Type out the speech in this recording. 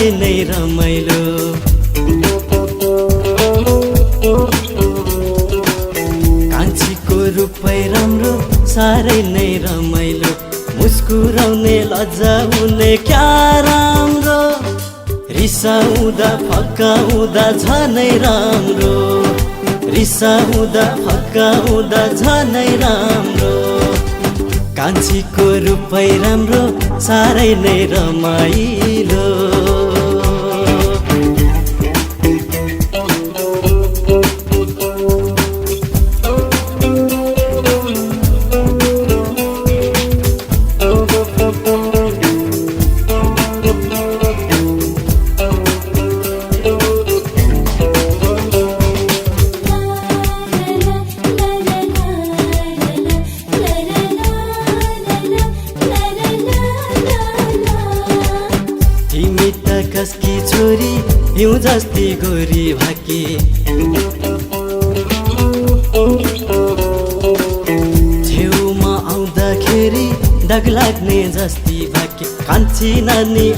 साह्रै नै रमाइलो। कान्छीको रूपै राम्रो साह्रै नै रमाइलो। मुस्कुराउने लजाउने क्या राम्रो। रिसाउँदा फकाउँदा झनै राम्रो। रिसाउँदा फकाउँदा झनै राम्रो। कान्छीको रूपै राम्रो साह्रै नै रमाइलो। तिमी त कसकी छोरी हिउँ जस्ती गोरी भाकी। छेउमा आउँदाखेरि डग लाग्ने जस्ती भाकी। कान्छी नानी